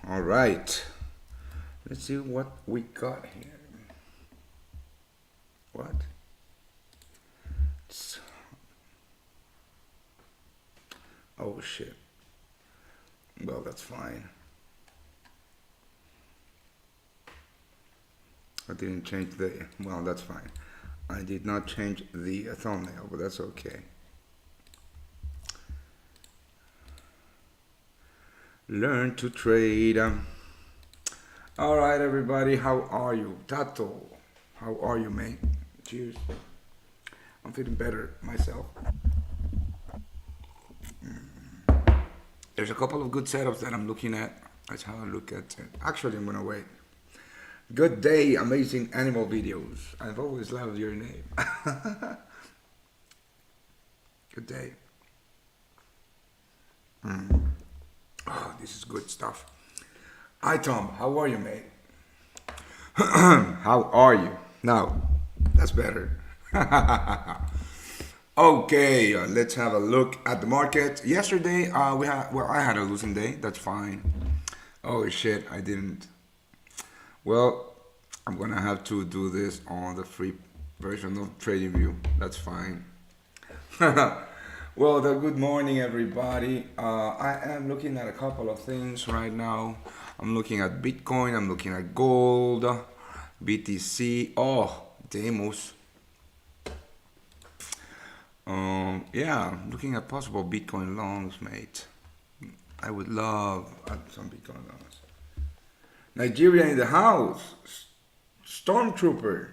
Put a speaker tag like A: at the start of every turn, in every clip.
A: All right. Let's see what we got here. What? It's- oh shit. Well, that's fine. I didn't change the. Well, that's fine. I did not change the thumbnail, but that's okay. Learn to trade. All right, everybody. How are you, Tato? How are you, mate? Cheers. I'm feeling better myself. There's a couple of good setups that I'm looking at. Let's have a look at it. Actually, I'm gonna wait. Good day, amazing animal videos. I've always loved your name. Good day. Oh, this is good stuff. Hi, Tom. How are you, mate? How are you? Now, that's better. Okay, let's have a look at the market. Yesterday, I had a losing day. That's fine. Oh shit, I didn't. Well, I'm gonna have to do this on the free version of TradingView. That's fine. Well, good morning, everybody. I am looking at a couple of things right now. I'm looking at Bitcoin. I'm looking at gold, BTC. Oh, Demos. Yeah, I'm looking at possible Bitcoin longs, mate. I would love some Bitcoin longs. Nigeria in the house. Stormtrooper.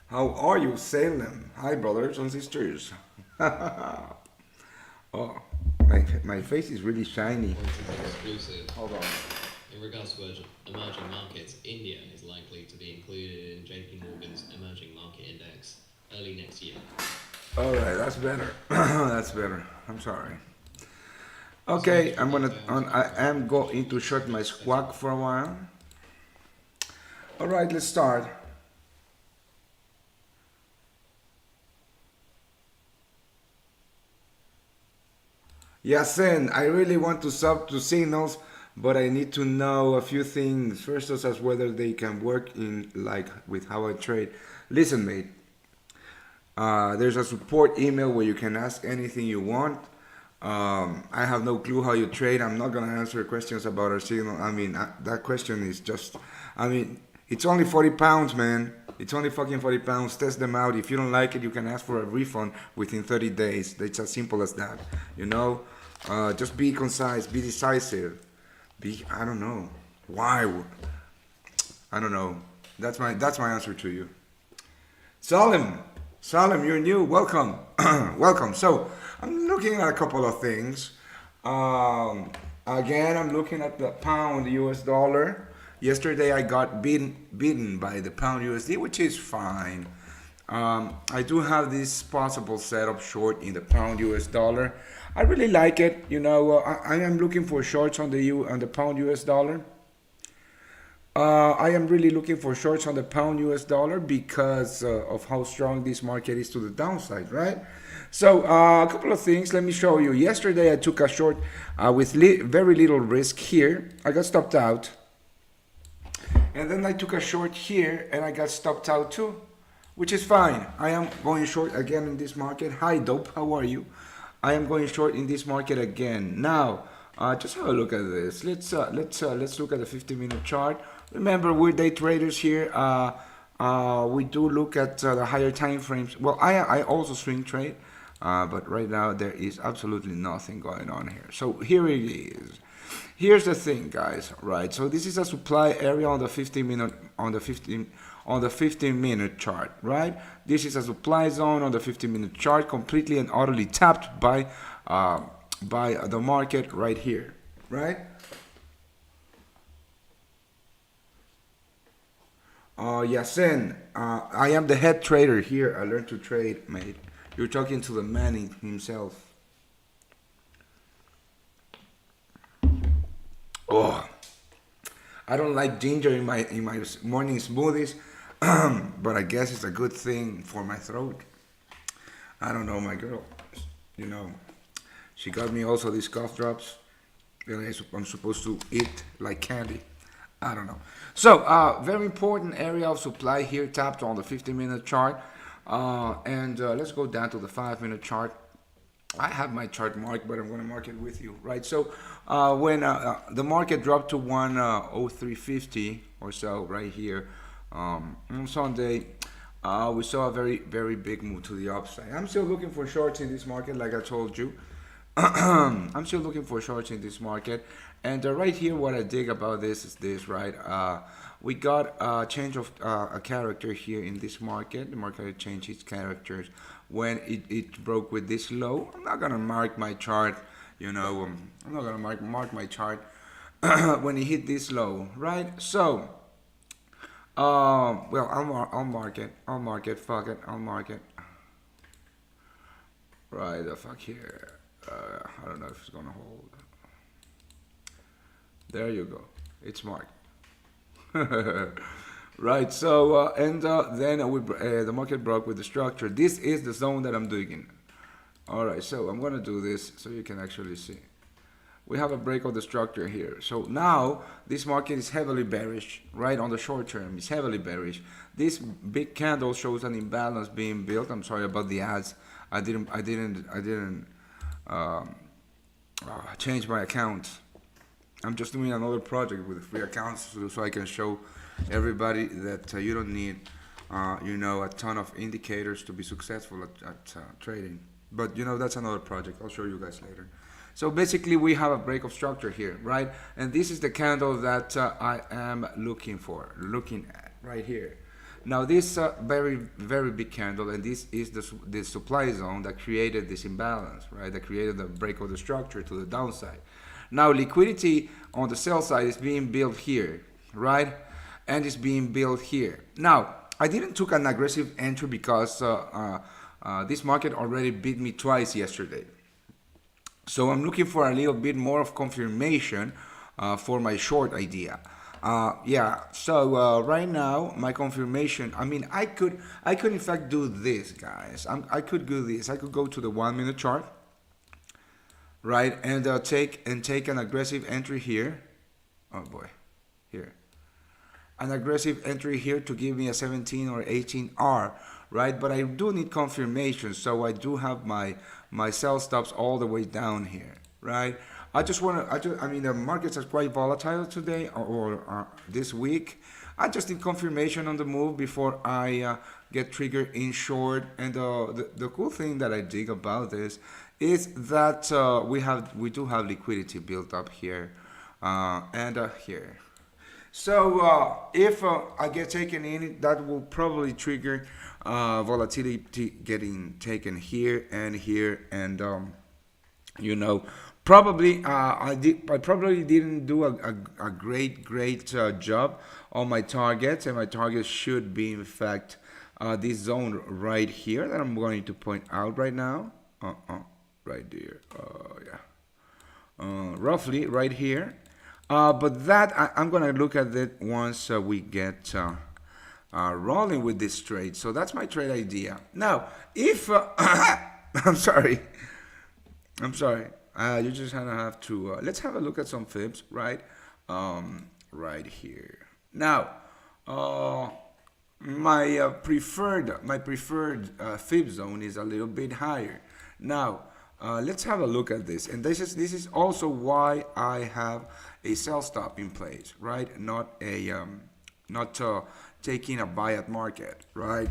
A: How are you, Salem? Hi, brothers and sisters. Oh, my face is really shiny.
B: Exclusive.
A: Hold on.
B: In regards to emerging markets, India is likely to be included in JP Morgan's Emerging Market Index early next year.
A: All right, that's better. That's better. I'm sorry. Okay, I am going to shut my squawk for a while. All right, let's start. Yasin, I really want to sub to signals, but I need to know a few things. First, as whether they can work in like with how I trade. Listen, mate. There's a support email where you can ask anything you want. I have no clue how you trade. I'm not gonna answer questions about our signal. I mean, that question is just. I mean, it's only 40 pounds, man. It's only fucking 40 pounds. Test them out. If you don't like it, you can ask for a refund within 30 days. It's as simple as that. You know, just be concise, be decisive. Be. I don't know. Why? I don't know. That's my answer to you. Salim, Salim, you're new. Welcome, welcome. So I'm looking at a couple of things. Again, I'm looking at the pound US dollar. Yesterday I got beaten by the pound USD, which is fine. I do have this possible setup short in the pound US dollar. I really like it. You know, I am looking for shorts on the pound US dollar. I am really looking for shorts on the pound US dollar because of how strong this market is to the downside, right? So, a couple of things. Let me show you. Yesterday, I took a short with very little risk here. I got stopped out. And then I took a short here and I got stopped out too, which is fine. I am going short again in this market. Hi, Dope. How are you? I am going short in this market again. Now, just have a look at this. Let's look at the 50-minute chart. Remember, we're day traders here. We do look at the higher time frames. Well, I also swing trade, but right now there is absolutely nothing going on here. So here it is. Here's the thing, guys. Right. So this is a supply area on the 15-minute on the 15-minute chart. Right. This is a supply zone on the 15-minute chart, completely and utterly tapped by the market right here. Right. Yasin, I am the head trader here. I learned to trade, mate. You're talking to the man himself. Oh, I don't like ginger in my morning smoothies, but I guess it's a good thing for my throat. I don't know, my girl. You know, she got me also these cough drops. Really, I'm supposed to eat like candy. I don't know. So, very important area of supply here, tapped on the 50-minute chart. And let's go down to the 5-minute chart. I have my chart marked, but I'm going to mark it with you, right? So, when the market dropped to 10350 or so, right here, on Sunday, we saw a very, very big move to the upside. I'm still looking for shorts in this market, like I told you. I'm still looking for shorts in this market. And right here, what I dig about this is this, right? We got a change of a character here in this market. The market changed its characters when it broke with this low. I'm not gonna mark my chart, I'm not gonna mark my chart when it hit this low, right? So, well, I'll mark it. I'll mark it. Fuck it. I'll mark it. Right the fuck here. I don't know if it's gonna hold. There you go. It's marked. Right. So and then the market broke with the structure. This is the zone that I'm digging. All right. So I'm gonna do this so you can actually see. We have a break of the structure here. So now this market is heavily bearish, right? On the short term, it's heavily bearish. This big candle shows an imbalance being built. I'm sorry about the ads. I didn't change my account. I'm just doing another project with free accounts so I can show everybody that you don't need, a ton of indicators to be successful at trading. But that's another project. I'll show you guys later. So basically, we have a break of structure here, right? And this is the candle that I am looking at right here. Now, this very, very big candle, and this is the supply zone that created this imbalance, right? That created the break of the structure to the downside. Now, liquidity on the sell side is being built here, right? And it's being built here. Now, I didn't took an aggressive entry because this market already beat me twice yesterday. So I'm looking for a little bit more of confirmation for my short idea. So right now my confirmation. I mean, I could in fact do this, guys. I could do this. I could go to the 1-minute chart, right, and take an aggressive entry here. Oh boy, here. An aggressive entry here to give me a 17 or 18R, right? But I do need confirmation, so I do have my sell stops all the way down here, right? The markets are quite volatile today or this week. I just need confirmation on the move before I get triggered in short. And the cool thing that I dig about this is that we do have liquidity built up here and here. So if I get taken in, that will probably trigger volatility getting taken here and here, and probably I probably didn't do a great job on my targets, and my targets should be in fact this zone right here that I'm going to point out right now. Right there. Roughly right here. But that I'm gonna look at it once we get rolling with this trade. So that's my trade idea. Now, if I'm sorry, you just kind of have to. Let's have a look at some fibs, right? Right here. Now, my preferred fib zone is a little bit higher. Now, let's have a look at this, and this is also why I have a sell stop in place, right? Not taking a buy at market, right?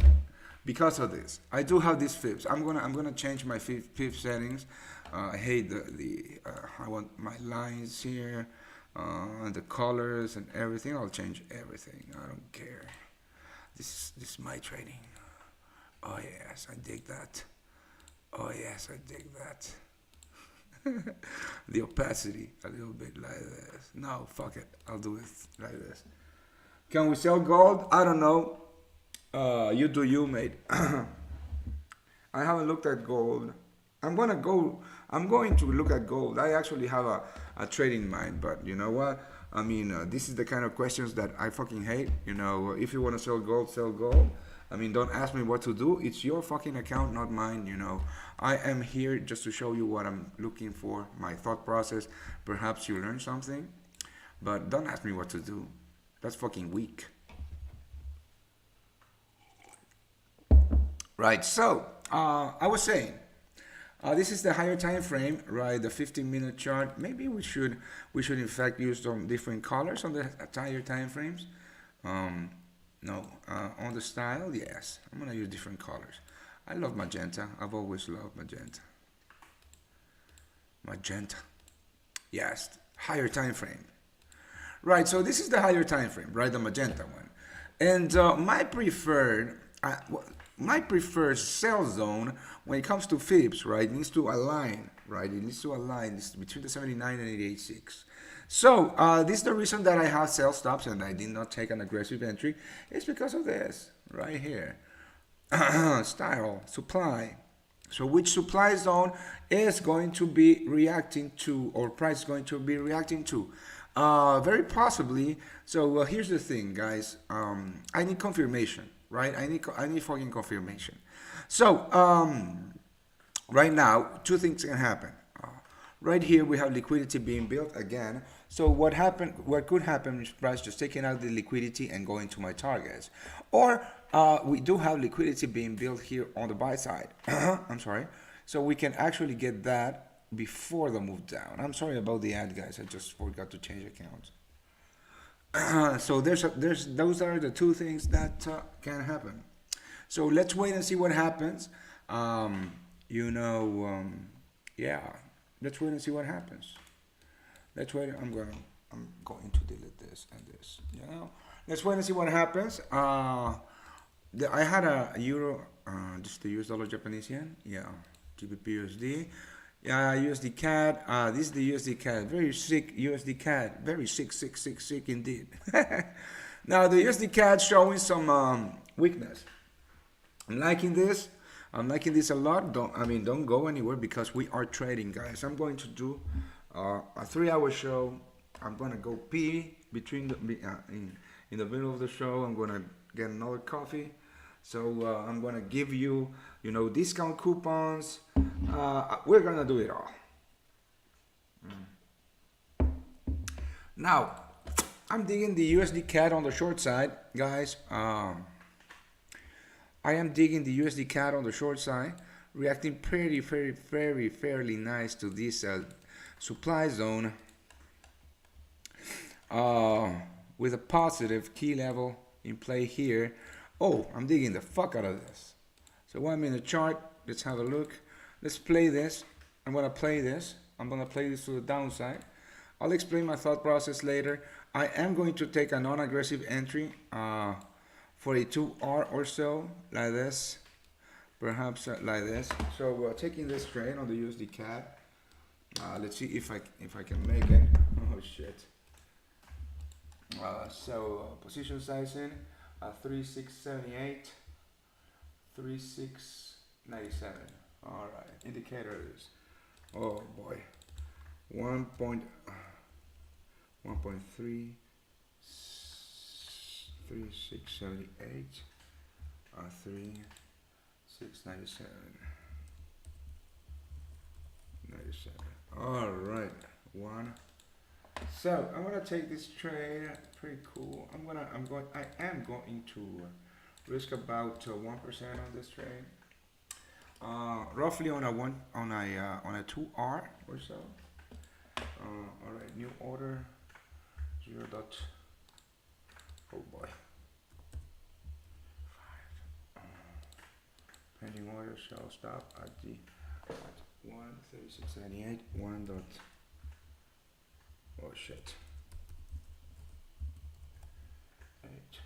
A: Because of this, I do have these fibs. I'm gonna change my fib settings. I hate I want my lines here, and the colors and everything. I'll change everything. I don't care. This is my trading. Oh yes, I dig that. Oh yes, I dig that. The opacity, a little bit like this. No, fuck it. I'll do it like this. Can we sell gold? I don't know. You do you, mate. I haven't looked at gold. I'm going to look at gold. I actually have a trade in mind, but you know what? I mean, this is the kind of questions that I fucking hate. If you want to sell gold, sell gold. I mean, don't ask me what to do. It's your fucking account, not mine, you know. I am here just to show you what I'm looking for, my thought process. Perhaps you learn something, but don't ask me what to do. That's fucking weak. Right, so I was saying, this is the higher time frame, right? The 15-minute chart. Maybe we should in fact use some different colors on the higher time frames. Um, no, on the style, yes. I'm gonna use different colors. I love magenta. I've always loved magenta. Magenta. Yes, higher time frame. Right, so this is the higher time frame, right? The magenta one. And my preferred sell zone when it comes to Phillips, right, needs to align, right? It needs to align between the 79 and 88.6. So this is the reason that I have sell stops and I did not take an aggressive entry. It's because of this right here. Style, supply. So which supply zone is going to be reacting to, or price is going to be reacting to? Very possibly. So here's the thing, guys. I need confirmation, right? I need fucking confirmation. So right now, two things can happen. Right here, we have liquidity being built again. So what could happen is price just taking out the liquidity and going to my targets. Or we do have liquidity being built here on the buy side. I'm sorry. So we can actually get that before the move down. I'm sorry about the ad, guys. I just forgot to change accounts. So there's those are the two things that can happen. So let's wait and see what happens. You know, yeah. Let's wait and see what happens. Let's wait. I'm going to delete this and this. You know. Let's wait and see what happens. I had a euro. This is the US dollar Japanese yen. Yeah. GBP USD. Yeah, USD CAD. This is the USD CAD. Very sick USD CAD. Very sick indeed. Now the USD CAD showing some weakness. I'm liking this. I'm liking this a lot. Don't go anywhere because we are trading, guys. I'm going to do a 3-hour show. I'm gonna go pee between in the middle of the show. I'm gonna get another coffee. So I'm gonna give you, discount coupons. We're gonna do it all. Now, I'm digging the USD CAD on the short side, guys. I am digging the USD CAD on the short side, reacting pretty, very, very, fairly nice to this supply zone with a positive key level in play here. Oh, I'm digging the fuck out of this. So 1 minute chart, let's have a look. Let's play this. I'm gonna play this. I'm gonna play this to the downside. I'll explain my thought process later. I am going to take a non-aggressive entry for a 2R or so, like this. Perhaps like this. So we're taking this trade on the USD CAD. Let's see if I can make it. Oh shit. Position sizing 3678, 3697. All right, indicators. Oh boy, 1.3, 3678, 3697, 97. All right, one. So I'm gonna take this trade. Pretty cool. I am going to risk about 1% on this trade. Roughly on a 2R or so. All right, new order 0. Oh boy. 5. Pending order shall stop at 13678 1 dot. Oh shit. 8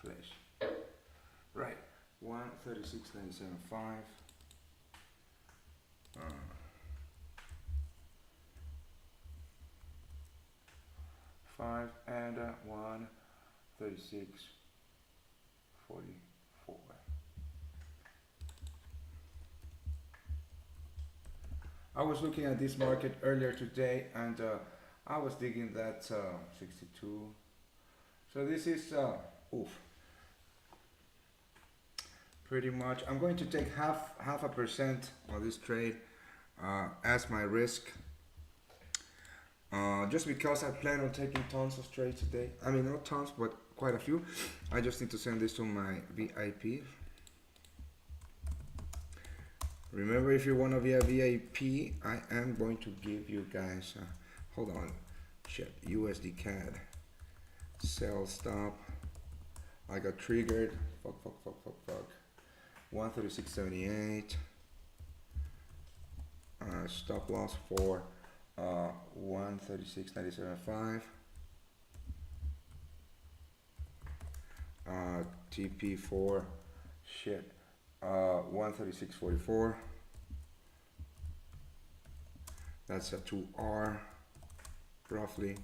A: flash. Right. 136.97.5. 5 and 136.44. I was looking at this market earlier today and I was digging that 62. So this is oof. pretty much. I'm going to take half a percent on this trade as my risk. Just because I plan on taking tons of trades today. I mean, not tons, but quite a few. I just need to send this to my VIP. Remember, if you want to be a VIP, I am going to give you guys, hold on, shit, USD CAD, sell stop, I got triggered, fuck, 136.78, stop loss for 136.97.5, TP for, shit, 136.44. That's a 2R, roughly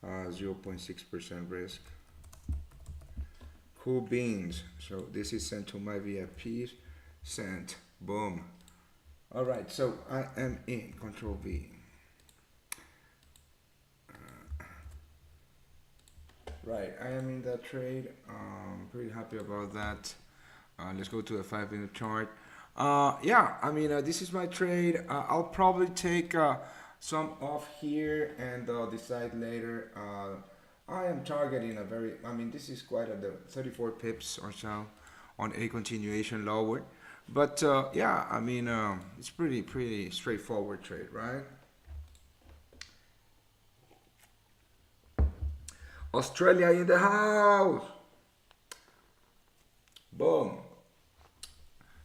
A: 0.6% risk. Cool beans. So this is sent to my VIPs. Sent. Boom. All right. So I am in Control V. Right. I am in that trade. Pretty happy about that. Let's go to the 5-minute chart. Yeah, I mean, this is my trade. I'll probably take some off here and decide later. I am targeting a very, I mean, this is quite at the 34 pips or so on a continuation lower. But yeah, I mean, it's pretty straightforward trade, right? Australia in the house. Boom.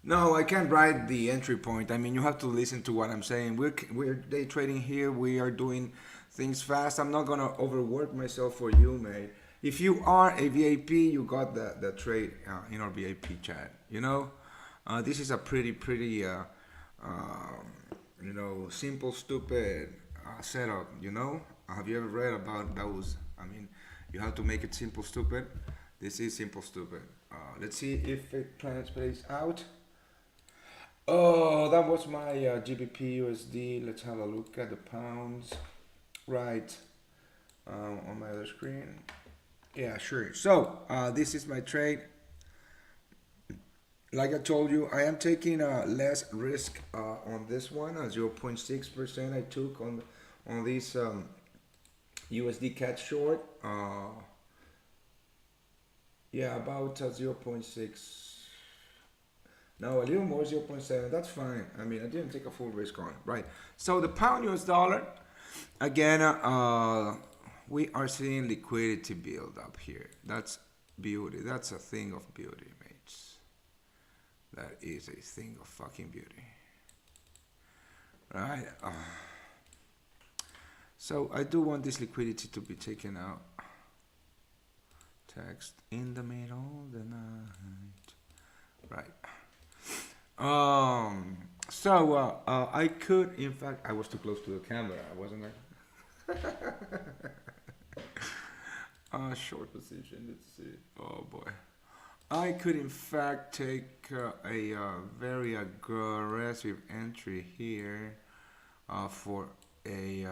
A: No, I can't write the entry point. I mean, you have to listen to what I'm saying. We're day trading here. We are doing things fast. I'm not gonna overwork myself for you, mate. If you are a VIP, you got the trade in our VIP chat. You know, this is a pretty you know, simple, stupid setup. You know, have you ever read about those? I mean, you have to make it simple, stupid. This is simple, stupid. Let's see if it plays out. Oh, that was my GBP USD. Let's have a look at the pounds. Right, on my other screen. Yeah, sure. So this is my trade. Like I told you, I am taking less risk on this one. 0.6% I took on this USD CAD short. Yeah, about 0.6. No, a little more, 0.7. That's fine. I mean, I didn't take a full risk on it, right? So the pound US dollar, again, we are seeing liquidity build up here. That's beauty. That's a thing of beauty, mates. That is a thing of fucking beauty, right? So I do want this liquidity to be taken out. Text in the middle of the night, right? So I could, in fact, I was too close to the camera, wasn't I? Short position, let's see. Oh boy. I could, in fact, take a very aggressive entry here for a,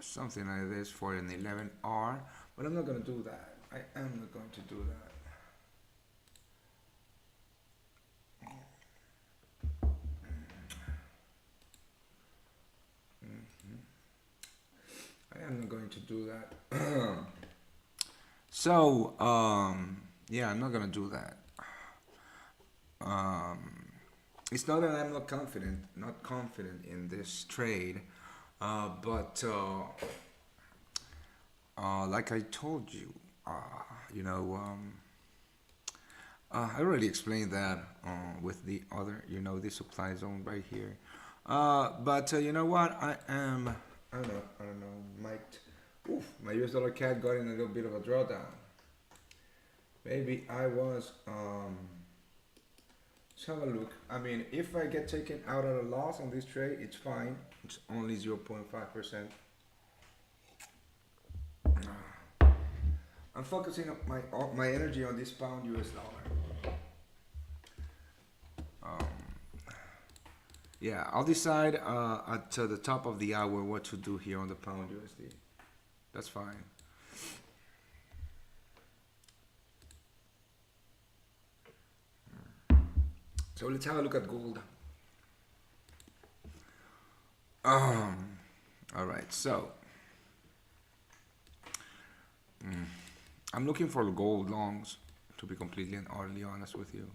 A: something like this for an 11R, but I'm not going to do that. I am not going to do that. I am not going to do that. So, yeah, I'm not gonna do that. It's not that I'm not confident in this trade, but like I told you, you know, I already explained that with the other, you know, the supply zone right here. But you know what? I don't know, my US dollar CAD got in a little bit of a drawdown. Maybe I was, let's have a look. I mean, if I get taken out at a loss on this trade, it's fine. It's only 0.5%. I'm focusing my energy on this pound US dollar. Yeah, I'll decide at the top of the hour what to do here on the pound USD. That's fine. So let's have a look at gold. Um, all right, so I'm looking for gold longs, to be completely and utterly honest with you.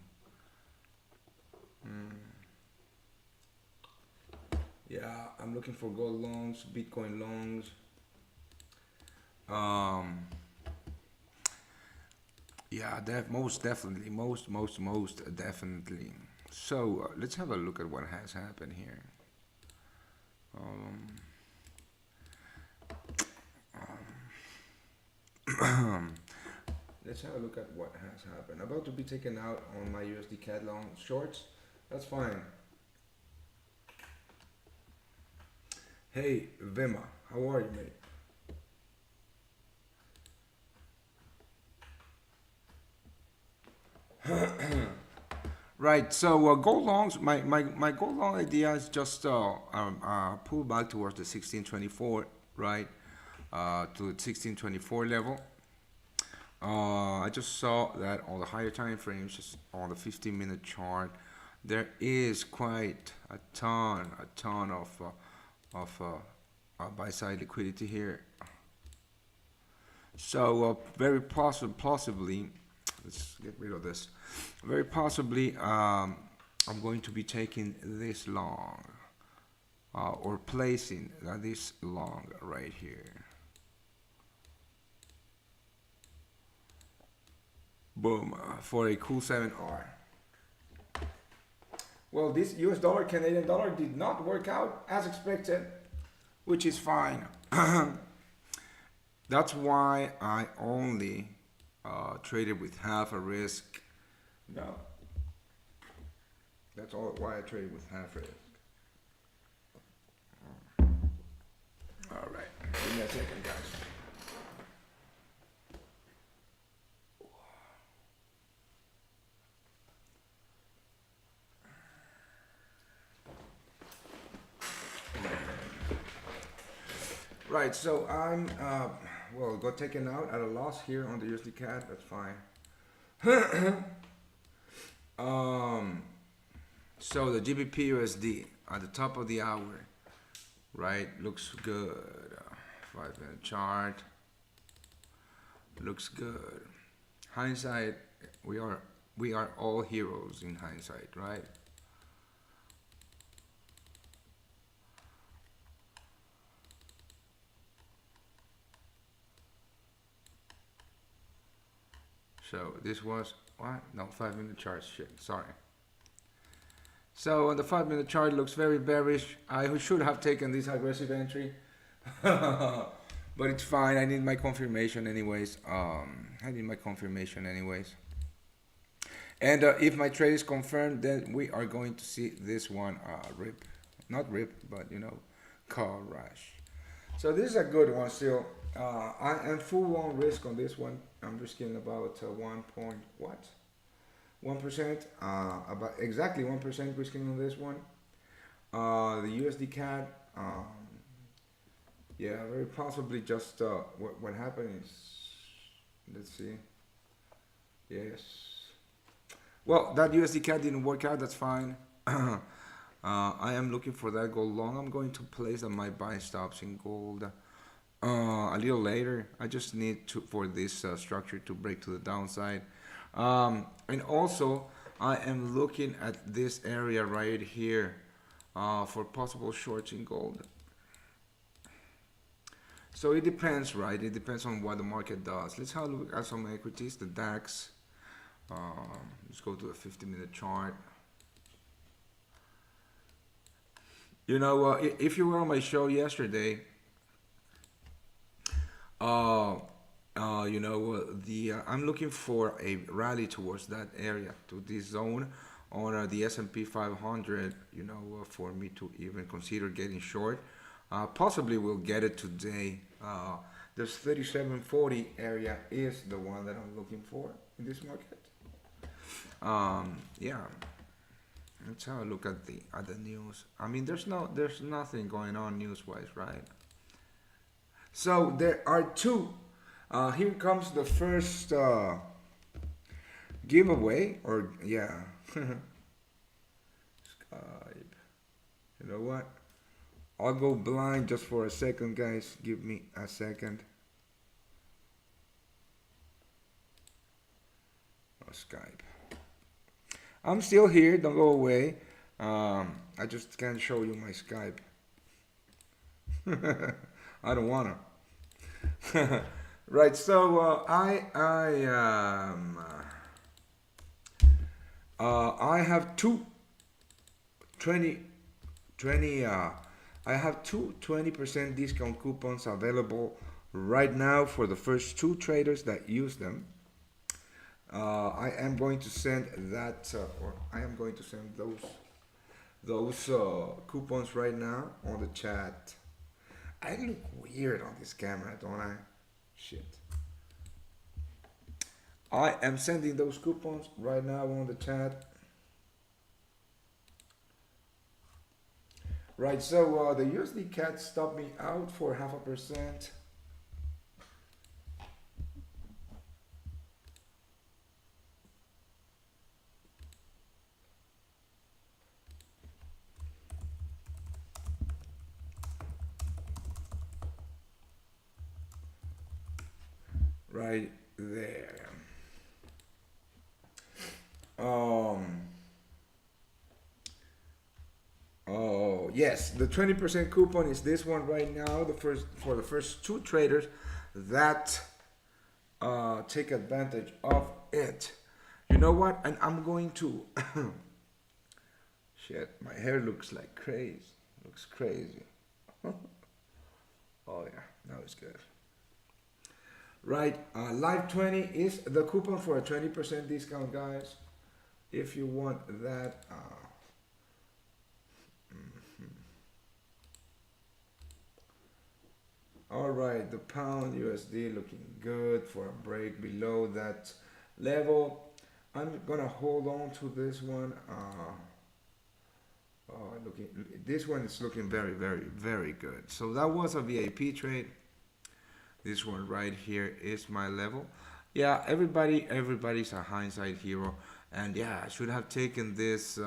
A: Yeah, I'm looking for gold longs, Bitcoin longs. Um, yeah, most definitely, most definitely. So let's have a look at what has happened here. Um, let's have a look at what has happened. About to be taken out on my USD CAD long shorts. That's fine. Hey, Vima, how are you, mate? Right, so gold longs, my gold long idea is just pull back towards the 1624, right, to the 1624 level. I just saw that on the higher time frames, just on the 15-minute chart, there is quite a ton of buy side liquidity here. So very possibly, let's get rid of this. Very possibly, I'm going to be taking this long, or placing this long right here. Boom, for a cool 7R. Well, this US dollar Canadian dollar did not work out as expected, which is fine. That's why I only traded with half a risk. No, that's all why I traded with half risk. All right, give me a second, guys. Right, so I'm well, got taken out at a loss here on the USD CAD. That's fine. um, so the GBP USD at the top of the hour, right? Looks good. 5-minute chart looks good. Hindsight, we are all heroes in hindsight, right? So this was what? No, 5-minute chart. Shit, sorry. So on the 5-minute chart looks very bearish. I should have taken this aggressive entry, but it's fine. I need my confirmation anyways. And if my trade is confirmed, then we are going to see this one rip, not rip, but call rush. So this is a good one still. I am full on risk on this one. I'm risking about 1 point what? 1%, about exactly 1% risking on this one. The USD CAD, yeah, very possibly just what happened is, let's see. Yes. Well, that USD CAD didn't work out. That's fine. I am looking for that gold long. I'm going to place my buy stops in gold a little later. I just need for this structure to break to the downside. And also, I am looking at this area right here for possible shorts in gold. So it depends, right? It depends on what the market does. Let's have a look at some equities. The DAX. Let's go to a 50-minute chart. If you were on my show yesterday, I'm looking for a rally towards that area, to this zone on the S&P 500. For me to even consider getting short. Possibly we'll get it today. This 3740 area is the one that I'm looking for in this market. Yeah. Let's have a look at the news. I mean, there's nothing going on news-wise, right? So there are two. Here comes the first giveaway, or yeah. You know what? I'll go blind just for a second, guys. Give me a second. Oh, Skype. I'm still here. Don't go away. I just can't show you my Skype. I don't wanna. Right. So I have two 20 20 I have two 20% discount coupons available right now for the first two traders that use them. I am going to send that, or I am going to send those coupons right now on the chat. I look weird on this camera, don't I? Shit. I am sending those coupons right now on the chat. Right, so the USD CAD stopped me out for 0.5%. Right there. Oh yes, the 20% coupon is this one right now. The first for the first two traders that take advantage of it. You know what? And I'm going to. Shit, my hair looks like crazy. Looks crazy. Oh yeah, now it's good. Right, Live 20 is the coupon for a 20% discount, guys. If you want that. All right, the pound USD looking good for a break below that level. I'm gonna hold on to this one. This one is looking very, very, very good. So that was a VIP trade. This one right here is my level. Yeah, everybody's a hindsight hero, and yeah, I should have taken this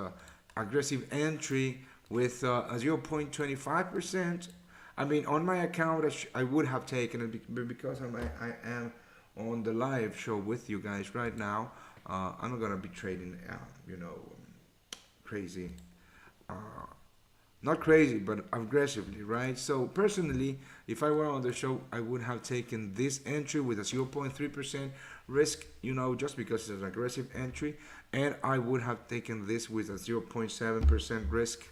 A: aggressive entry with a 0.25%. I mean, on my account, I would have taken it, but because I am on the live show with you guys right now. I'm not gonna be trading, crazy. Uh, Not crazy, but aggressively, right? So personally, if I were on the show, I would have taken this entry with a 0.3% risk, just because it's an aggressive entry, and I would have taken this with a 0.7% risk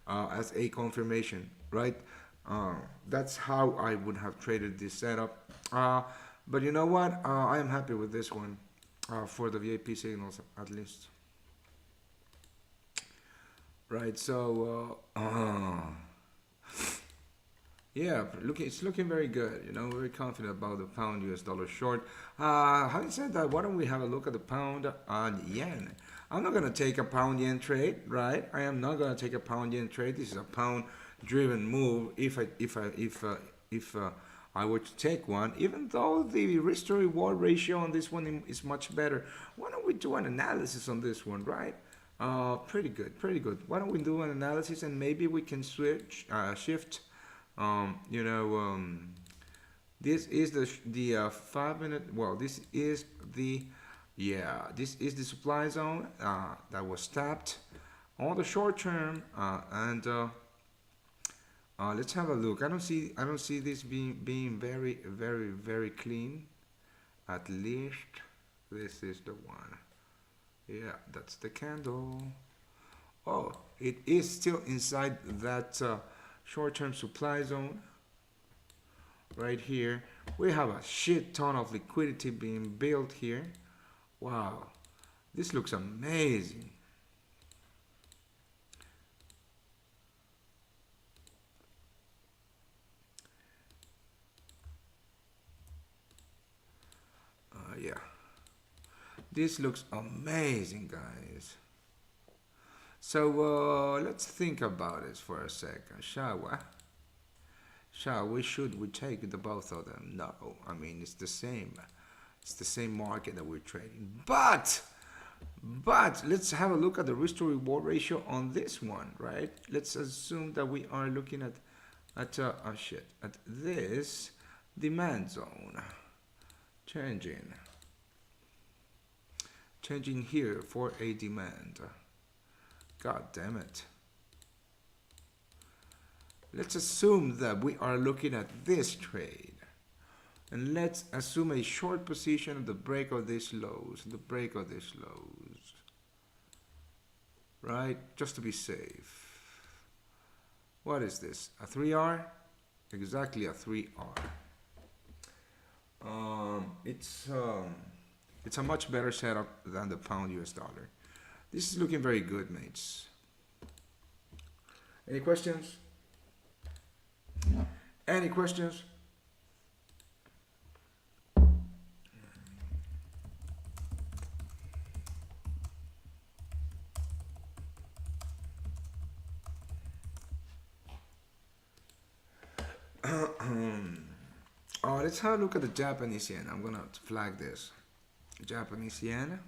A: as a confirmation, right? That's how I would have traded this setup. But you know what? I am happy with this one for the VIP signals at least. Right, so yeah, it's looking very good. Very confident about the pound US dollar short. Having said that, why don't we have a look at the pound and yen? I'm not gonna take a pound yen trade, right? I am not gonna take a pound yen trade. This is a pound driven move. If I were to take one, even though the risk to reward ratio on this one is much better, why don't we do an analysis on this one, right? Pretty good, pretty good. Why don't we do an analysis and maybe we can shift. This is the 5 minute. Well, this is the supply zone that was tapped on the short term, and let's have a look. I don't see this being very, very, very clean. At least this is the one. Yeah, that's the candle. Oh, it is still inside that short-term supply zone. Right here, we have a shit ton of liquidity being built here. Wow, this looks amazing. Yeah, this looks amazing, guys. So let's think about it for a second, shall we? Should we take the both of them? No, I mean it's the same. It's the same market that we're trading. But But let's have a look at the risk to reward ratio on this one, right? Let's assume that we are looking at this demand zone, changing here for a demand. God damn it. Let's assume that we are looking at this trade. And let's assume a short position at the break of these lows, right? Just to be safe. What is this? A 3R? Exactly a 3R. It's a much better setup than the pound US dollar. This is looking very good, mates. Any questions? Any questions? Let's have a look at the Japanese yen. I'm gonna flag this. Japanese yen.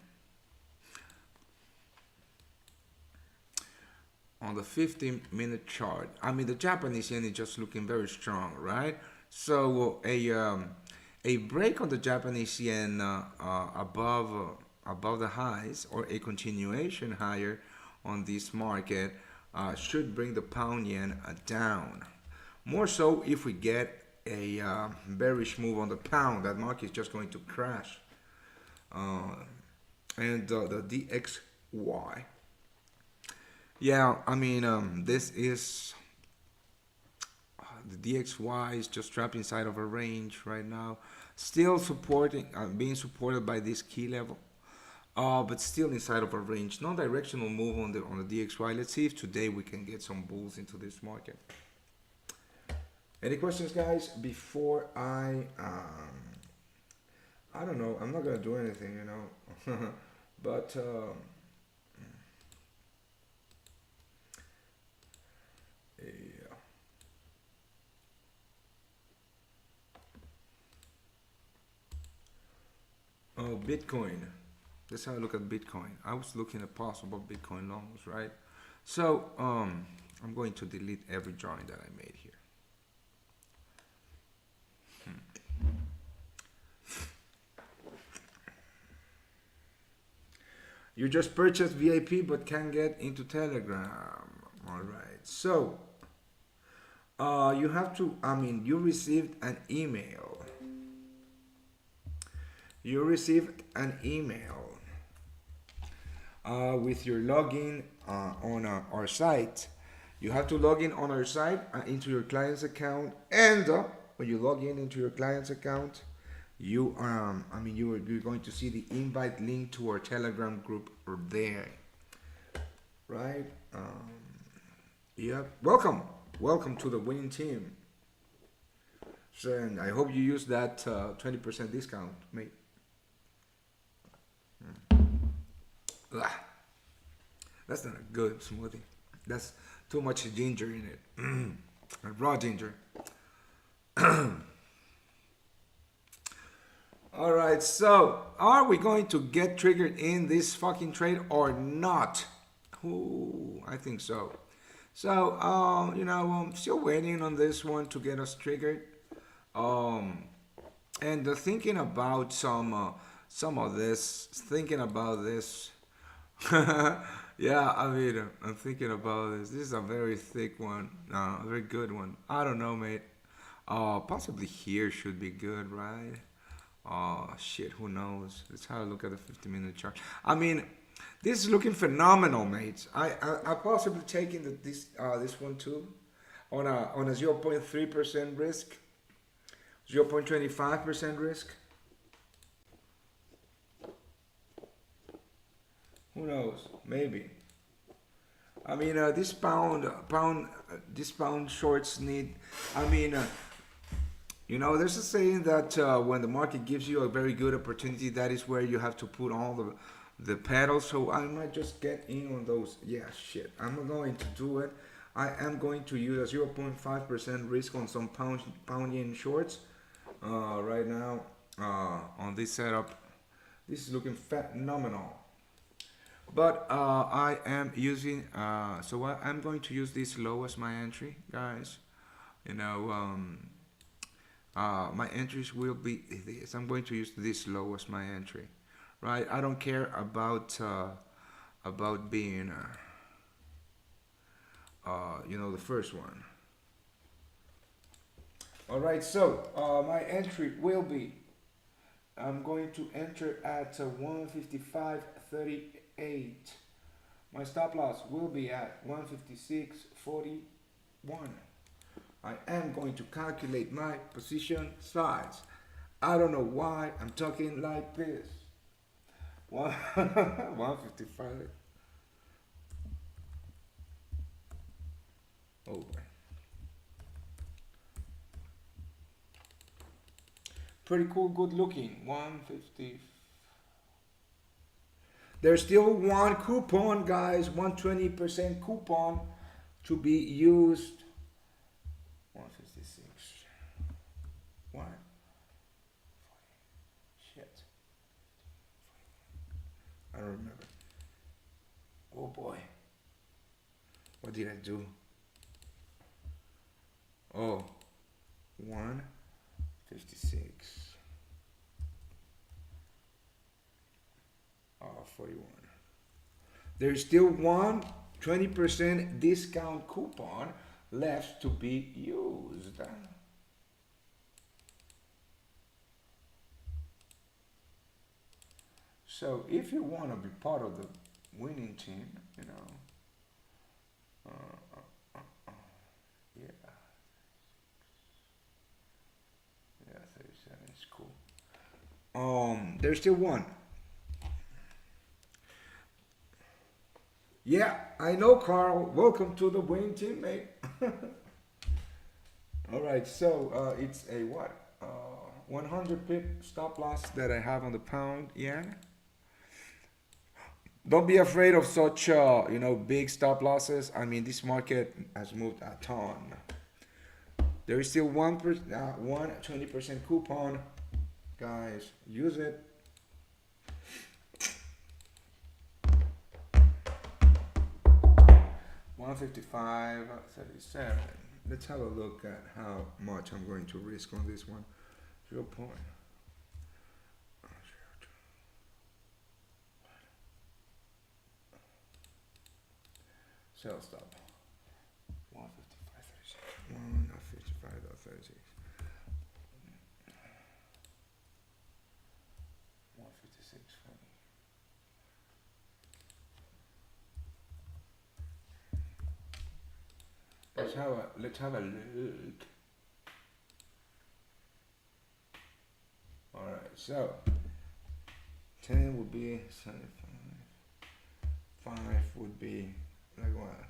A: On the 15-minute chart, I mean the Japanese yen is just looking very strong, right? So a break on the Japanese yen above the highs, or a continuation higher on this market should bring the pound yen down. More so if we get a bearish move on the pound, that market is just going to crash. And the DXY. Yeah, I mean, this is the DXY is just trapped inside of a range right now, still supporting, being supported by this key level, but still inside of a range. Non-directional move on the DXY. Let's see if today we can get some bulls into this market. Any questions, guys? Before I don't know. I'm not gonna do anything, you know, but. Yeah. Oh, Bitcoin. Let's have a look at Bitcoin. I was looking at possible Bitcoin longs, right? So I'm going to delete every drawing that I made here. You just purchased VIP but can't get into Telegram. All right. So you have to, you received an email. You received an email with your login on our site. You have to log in on our site into your client's account, and when you log in into your client's account, you you're going to see the invite link to our Telegram group there, right? Yep. Welcome to the winning team. So, and I hope you use that 20% discount, mate. That's not a good smoothie. That's too much ginger in it. Raw ginger. All right, so are we going to get triggered in this fucking trade or not? Ooh, I think so. So, I'm still waiting on this one to get us triggered. And thinking about some of this, yeah, I'm thinking about this. This is a very thick one, a very good one. I don't know, mate. Possibly here should be good, right? Oh shit, who knows? Let's have a look at the 50-minute chart. I mean, this is looking phenomenal, mates. I possibly taking this one too, on a 0.3% risk, 0.25% risk. Who knows? Maybe. I mean, this pound shorts need. I mean. There's a saying that when the market gives you a very good opportunity, that is where you have to put all the pedals. So I might just get in on those. Yeah, shit. I'm going to do it. I am going to use a 0.5% risk on some pound yen shorts right now on this setup. This is looking phenomenal. But I am using, I'm going to use this low as my entry, guys. You know, my entries will be this. I'm going to use this low as my entry, right? I don't care about being, the first one. All right, so my entry will be, I'm going to enter at 155.38. My stop loss will be at 156.41. I am going to calculate my position size. I don't know why I'm talking like this. 155. Oh boy. Pretty cool, good looking. 150. There's still one coupon, guys. 120% coupon to be used. 156. What? Shit. I don't remember. Oh boy. What did I do? Oh, 156. 41. There's still one 20% discount coupon left to be used. So if you want to be part of the winning team, yeah, yeah, 37 is cool. There's still one. Yeah, I know, Carl. Welcome to the winning team, mate. All right, so it's a what? 100 pip stop loss that I have on the pound yen. Don't be afraid of such, big stop losses. I mean, this market has moved a ton. There is still 20% coupon, guys. Use it. $155.37. Let's have a look at how much I'm going to risk on this one. 0. Sell stop. 155.36. 155.36. 156.20. Let's have a look. All right, so 10 would be 75. 5 would be like what?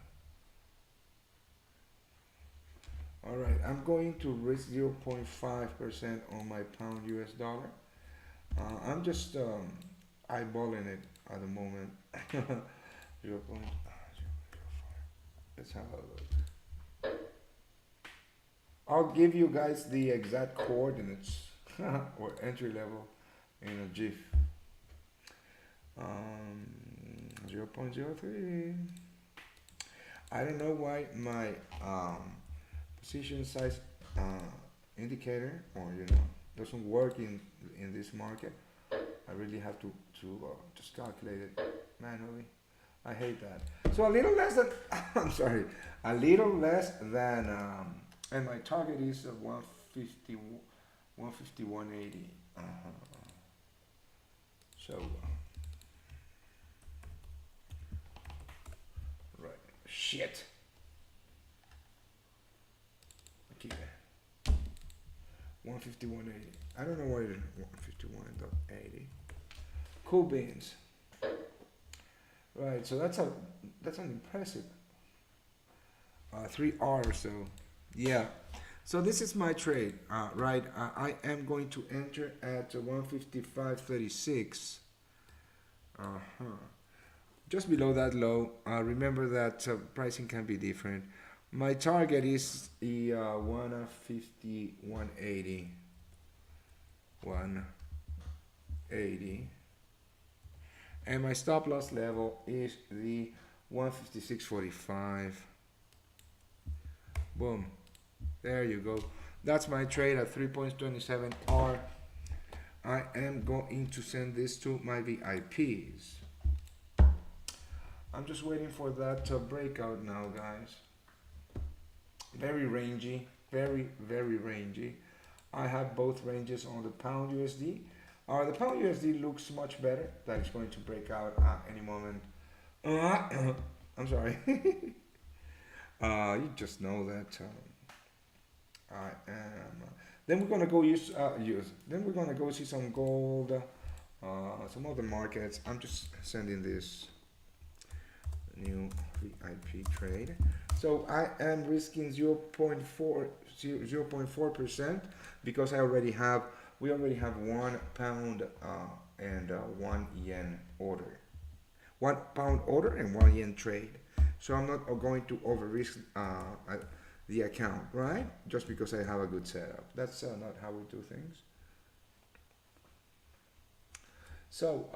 A: All right, I'm going to risk 0.5% on my pound US dollar. I'm just eyeballing it at the moment. 0.05. Let's have a look. I'll give you guys the exact coordinates or entry level in a GIF. 0.03. I don't know why my position size indicator doesn't work in this market. I really have to just calculate it manually. I hate that. So a little less than I'm sorry, a little less than and my target is 150, 150, 180. So right, shit. Okay, 150, 180. I don't know why it's 151.80. Cool beans. Right, so that's an impressive 3R. So yeah, so this is my trade. Right, I am going to enter at 155.36. Just below that low. Remember that pricing can be different. My target is the 150, 180, 180. and my stop loss level is the 156.45. Boom, there you go. That's my trade at 3.27 R. I am going to send this to my VIPs. I'm just waiting for that breakout now, guys. Very rangy, very rangy. I have both ranges on the pound USD. The pound USD looks much better. That is going to break out at any moment. I'm sorry. You just know that I am. Then we're gonna go Then we're gonna go see some gold, some other markets. I'm just sending this new VIP trade. So I am risking 0.4% because we already have £1 and 1 yen order. £1 order and 1 yen trade. So I'm not going to over risk the account, right? Just because I have a good setup. That's not how we do things. So,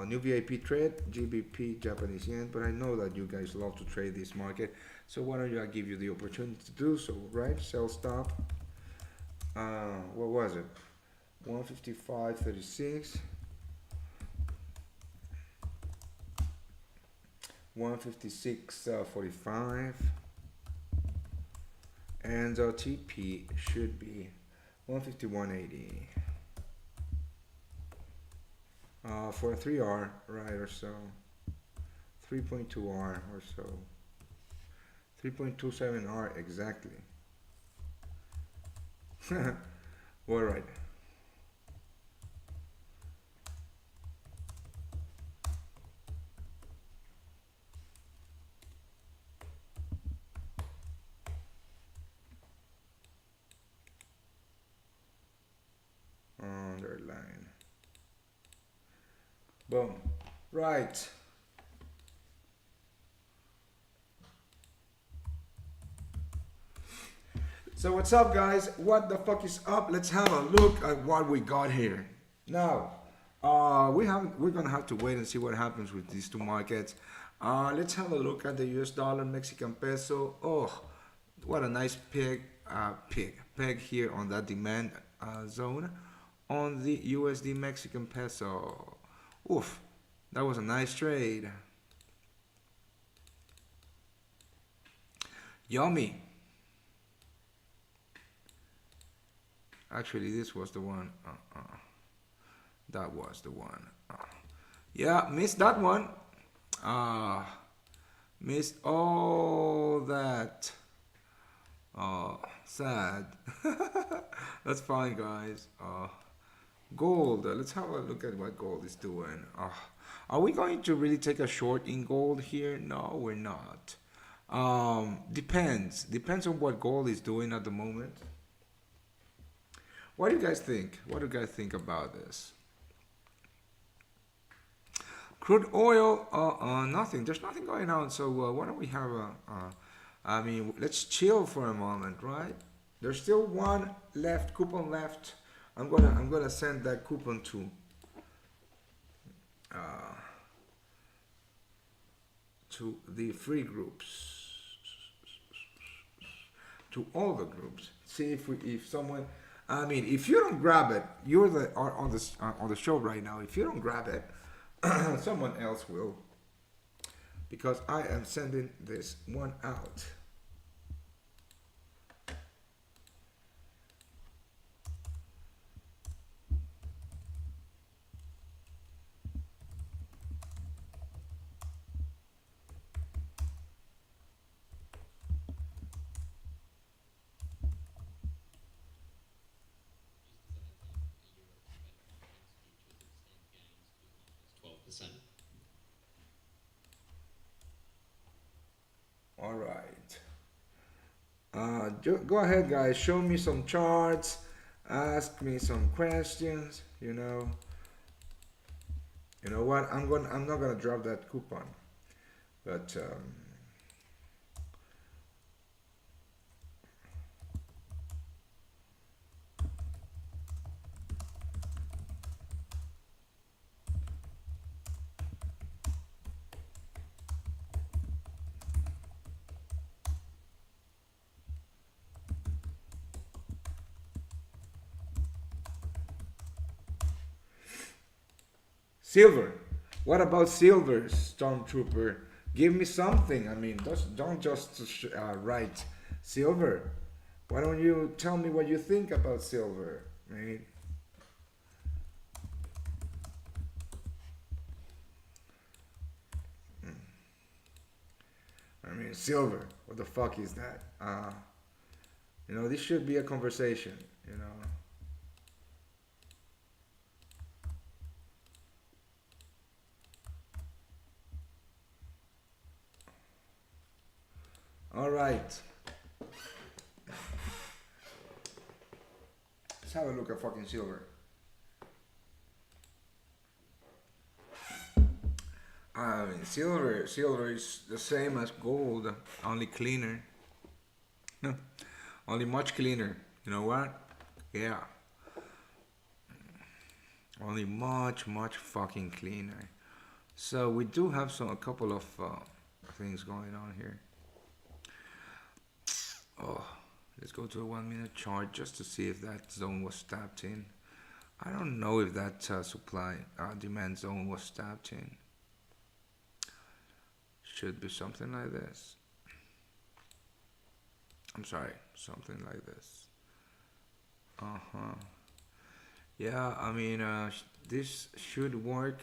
A: new VIP trade, GBP, Japanese yen, but I know that you guys love to trade this market. So why don't I give you the opportunity to do so, right? Sell stop. What was it? 155.36. 156.45. And TP should be 151.80. For a 3R, right, or so. 3.2R or so. 3.27R exactly. All right. Underline. Boom. Right. So what's up, guys? What the fuck is up? Let's have a look at what we got here. Now, we're gonna have to wait and see what happens with these two markets. Let's have a look at the US dollar, Mexican peso. Oh, what a nice peg here on that demand zone on the USD Mexican peso. Oof, that was a nice trade. Yummy. Actually, this was the one. That was the one. Yeah, missed that one. Missed all that. Sad. That's fine, guys. Gold. Let's have a look at what gold is doing. Are we going to really take a short in gold here? No, we're not. Depends on what gold is doing at the moment. What do you guys think? What do you guys think about this? Crude oil, nothing. There's nothing going on. So why don't we have I mean, let's chill for a moment, right? There's still one left, coupon left. I'm gonna send that coupon to the free groups, to all the groups. See if someone. I mean, if you don't grab it, you're on the show right now. If you don't grab it, someone else will, because I am sending this one out. All right. Go ahead, guys. Show me some charts. Ask me some questions. You know. You know what? I'm not gonna drop that coupon, but Silver. What about silver, Stormtrooper? Give me something. I mean, don't just write silver. Why don't you tell me what you think about silver, mate? I mean, silver. What the fuck is that? This should be a conversation. You know. All right. Let's have a look at fucking silver. I mean, silver is the same as gold, only cleaner. No, only much cleaner. You know what? Yeah, only much fucking cleaner. So we do have a couple of things going on here. Oh, let's go to a 1 minute chart just to see if that zone was tapped in. I don't know if that supply demand zone was tapped in. Should be something like this. I'm sorry, something like this. Uh-huh. Yeah, I mean, this should work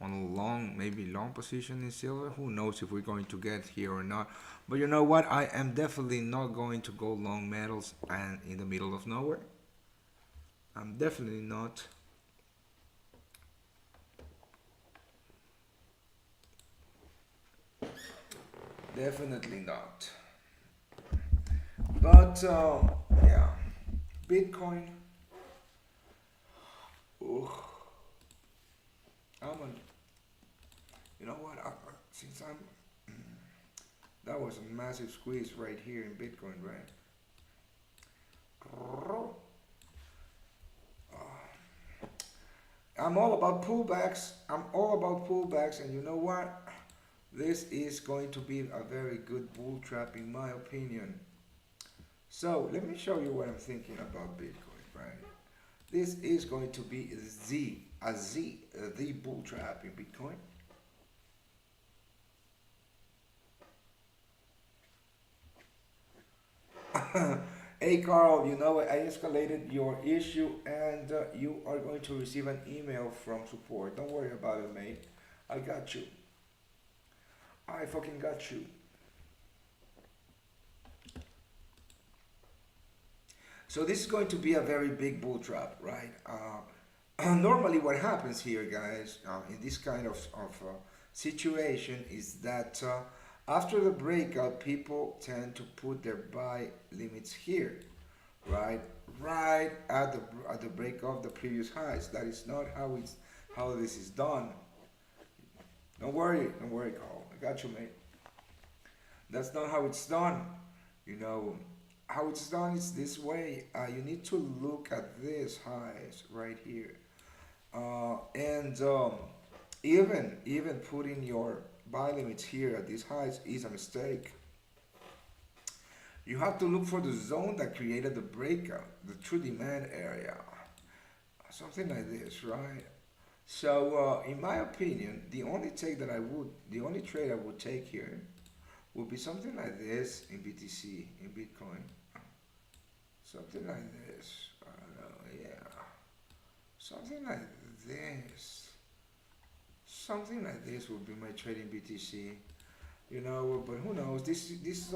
A: on a long, maybe long position in silver. Who knows if we're going to get here or not. But you know what? I am definitely not going to go long metals and in the middle of nowhere. I'm definitely not. Definitely not. But yeah, Bitcoin. Ooh, I'm on. You know what? Since I'm, that was a massive squeeze right here in Bitcoin, right? I'm all about pullbacks. I'm all about pullbacks, and you know what? This is going to be a very good bull trap, in my opinion. So let me show you what I'm thinking about Bitcoin, right? This is going to be the bull trap in Bitcoin. Hey Carl, you know I escalated your issue and you are going to receive an email from support. Don't worry about it, mate. I got you. I fucking got you. So this is going to be a very big bull trap, right? Normally what happens here, guys, in this kind of situation is that after the breakout, people tend to put their buy limits here, right? Right at the break of the previous highs. That is not how this is done. Don't worry, Carl. I got you, mate. That's not how it's done. You know, how it's done is this way. You need to look at this highs right here, and even putting your buy limits here at these highs is a mistake. You have to look for the zone that created the breakout, the true demand area, something like this, right? So, in my opinion, the only trade I would take here would be something like this in BTC, in Bitcoin. Something like this. I don't know, yeah. Something like this. Something like this would be my trade in BTC. You know, but who knows? This is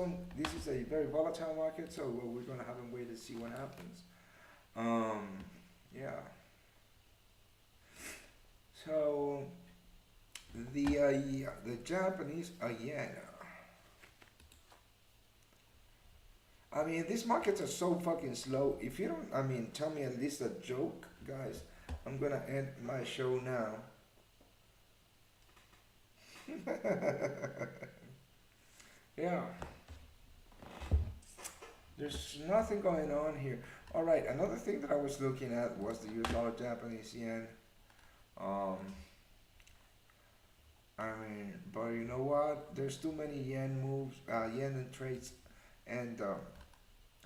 A: a very volatile market, so we're gonna have to wait to see what happens. Um, yeah. So the Japanese yen. I mean, these markets are so fucking slow. If you don't, I mean, tell me at least a joke, guys. I'm gonna end my show now. Yeah, there's nothing going on here. All right, another thing that I was looking at was the US dollar Japanese yen. Um, I mean, but you know what? There's too many yen moves, yen and trades, and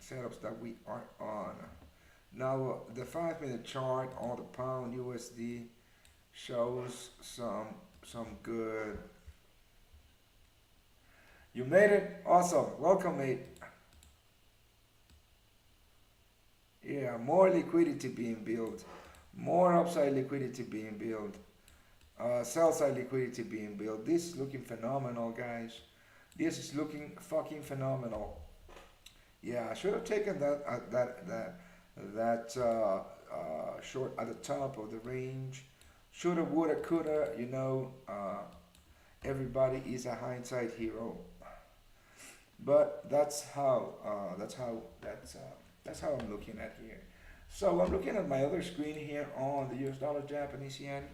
A: setups that we are on. Now, the 5 minute chart on the pound USD shows some good. You made it. Awesome. Welcome, mate. Yeah, more liquidity being built. More upside liquidity being built. Sell side liquidity being built. This is looking phenomenal, guys. This is looking fucking phenomenal. Yeah, I should have taken that short at the top of the range. Shoulda, woulda, coulda. Everybody is a hindsight hero. But that's how I'm looking at here. So I'm looking at my other screen here on the US dollar Japanese yen.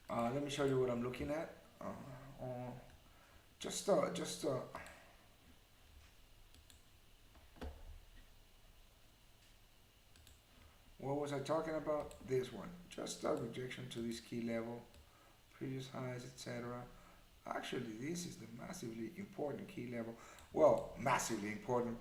A: Let me show you what I'm looking at. Uh, just what was I talking about? This one. Just a rejection to this key level, previous highs, etc. Actually, this is the massively important key level. Well, massively important.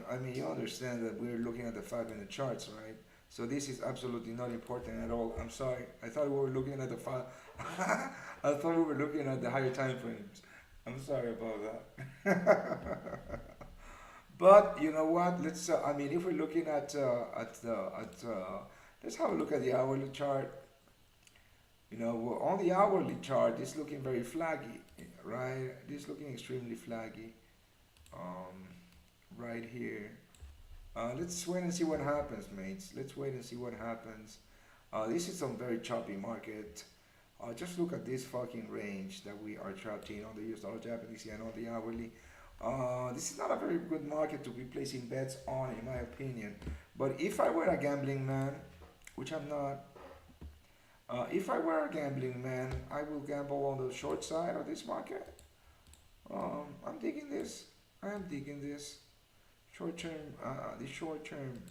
A: I mean, you understand that we're looking at the 5 minute charts, right? So this is absolutely not important at all. I'm sorry. I thought we were looking at the five. I thought we were looking at the higher time frames. I'm sorry about that. But you know what? Let's. I mean, if we're looking let's have a look at the hourly chart. Well, on the hourly chart, it's looking very flaggy, right? This looking extremely flaggy, um, right here. Let's wait and see what happens, mates. Let's wait and see what happens. This is some very choppy market. Just look at this fucking range that we are trapped in on the US dollar Japanese yen on the hourly. This is not a very good market to be placing bets on, in my opinion. But if I were a gambling man, which I'm not, if I were a gambling man, I will gamble on the short side of this market. I'm digging this. I am digging this. Short term, the short term.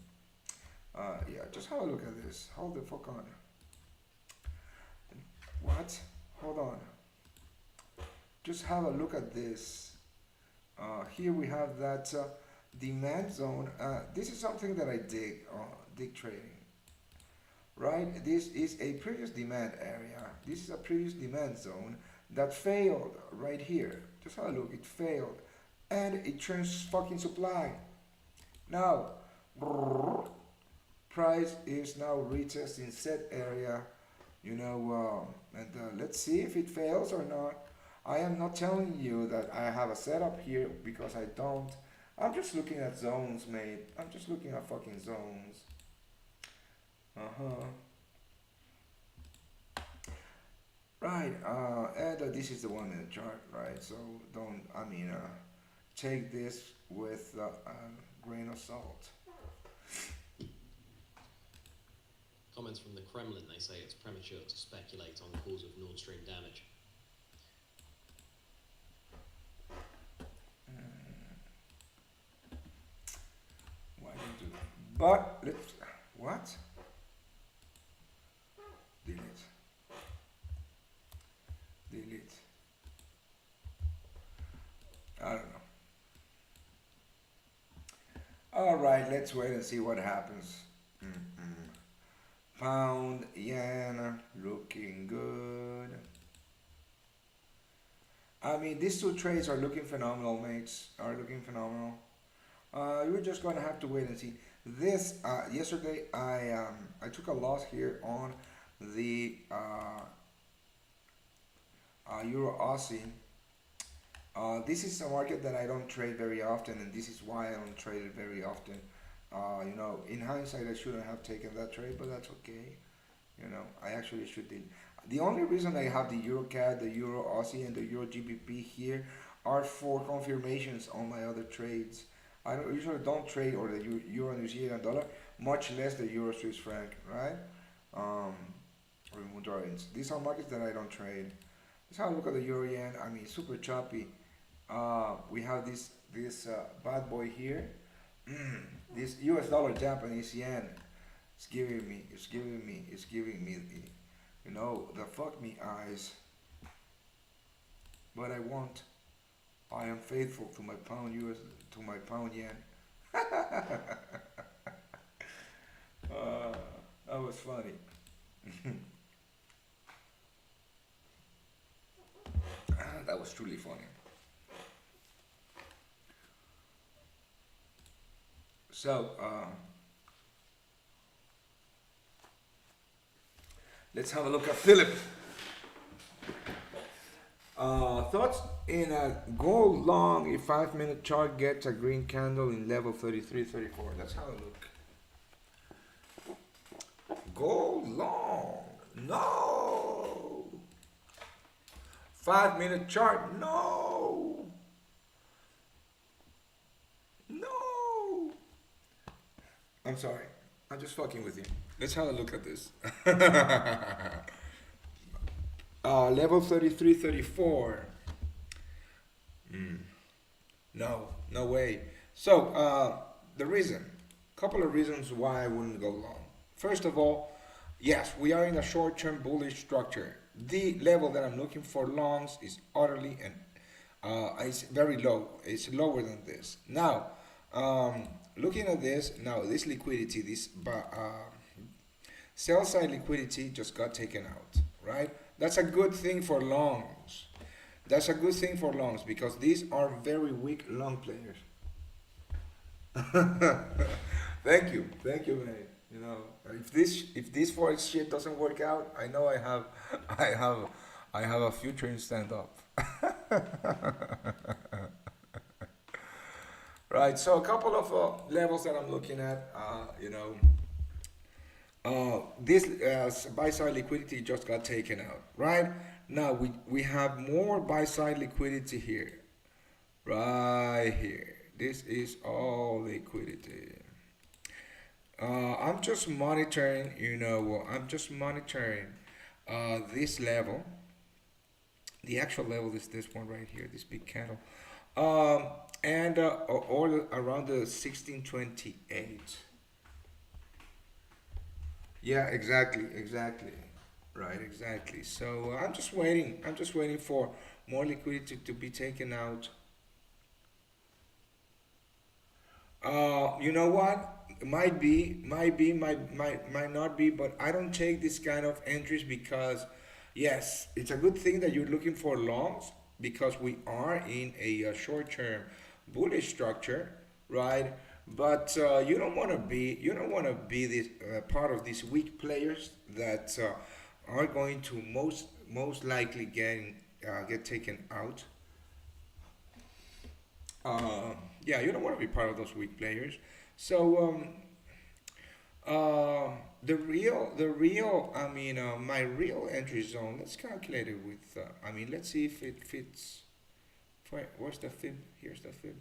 A: Yeah, just have a look at this. Hold the fuck on. What? Hold on. Just have a look at this. Here we have that demand zone. This is something that I dig trading. Right? This is a previous demand area. This is a previous demand zone that failed right here. Just have a look. It failed. And it turns fucking supply. Now, price is now retesting set area, and let's see if it fails or not. I am not telling you that I have a setup here because I don't. I'm just looking at zones, mate. I'm just looking at fucking zones. Uh-huh. Right, and this is the 1 minute chart, right? So don't, take this with a grain of salt.
B: Comments from the Kremlin, they say it's premature to speculate on the cause of Nord Stream damage.
A: Why don't you do that? But let's, what? Delete. Delete. I don't know. All right, let's wait and see what happens. Mm-mm. Pound yen looking good. I mean, these two trades are looking phenomenal, mates. Are looking phenomenal. You're just going to have to wait and see. This yesterday, I took a loss here on the Euro Aussie. This is a market that I don't trade very often, and this is why I don't trade it very often. In hindsight, I shouldn't have taken that trade, but that's okay. I actually should did. The only reason I have the Euro CAD, the Euro Aussie, and the Euro GBP here are for confirmations on my other trades. I usually don't trade or the Euro New Zealand dollar, much less the Euro Swiss franc, right? Um, or Mudarians. These are markets that I don't trade. Let's have a look at the Euro Yen. I mean, super choppy. We have this bad boy here. This US dollar Japanese yen. It's giving me the fuck me eyes. But I am faithful to my pound to my pound yen. That was funny. That was truly funny. So let's have a look at Philip. Thoughts in a gold long if 5 minute chart gets a green candle in level 33, 34. Let's have a look. Gold long. No. 5 minute chart. No. No. I'm sorry. I'm just fucking with you. Let's have a look at this. Level 33, 34. No, no way. So, the reason, couple of reasons why I wouldn't go long. First of all, yes, we are in a short-term bullish structure. The level that I'm looking for longs is utterly and it's very low. It's lower than this. Now, looking at this, now this liquidity, this sell side liquidity just got taken out, right? That's a good thing for longs. That's a good thing for longs because these are very weak long players. Thank you, man. You know, if this forex shit doesn't work out, I know I have, I have a future in stand up. Right. So a couple of levels that I'm looking at, this buy side liquidity just got taken out. Right now, we have more buy side liquidity here. Right here. This is all liquidity. I'm just monitoring, I'm just monitoring this level. The actual level is this one right here, this big candle. And all around the 1628. Yeah, exactly. Right, exactly. So I'm just waiting for more liquidity to be taken out. You know what? Might not be, but I don't take this kind of entries because, yes, it's a good thing that you're looking for longs because we are in a short-term bullish structure, right? But you don't want to be this part of these weak players that are going to most likely get taken out. Yeah, you don't want to be part of those weak players. So my real entry zone. Let's calculate it with. Let's see if it fits. Where's the fib? Here's the fib.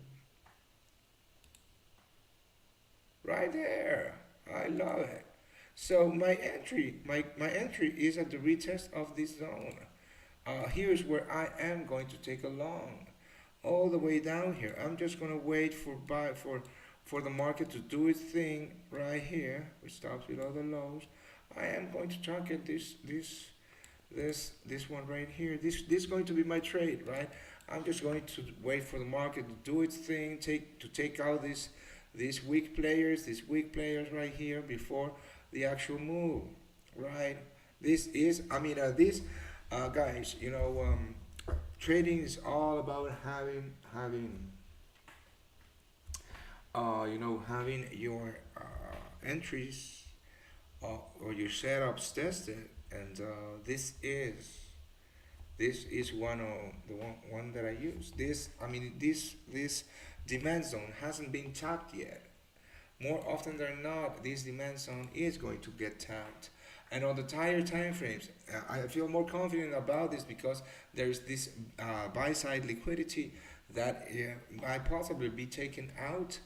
A: Right there. I love it. So my entry is at the retest of this zone. Here's where I am going to take a long, all the way down here. I'm just gonna wait for the market to do its thing right here, which stops below the lows. I am going to target this one right here. This is going to be my trade, right? I'm just going to wait for the market to do its thing, take out these weak players right here before the actual move, right? This is, this, guys, trading is all about having your entries or your setups tested, and this is one that I use. This demand zone hasn't been tapped yet. More often than not, this demand zone is going to get tapped. And on the higher time frames, I feel more confident about this because there's this buy side liquidity that might possibly be taken out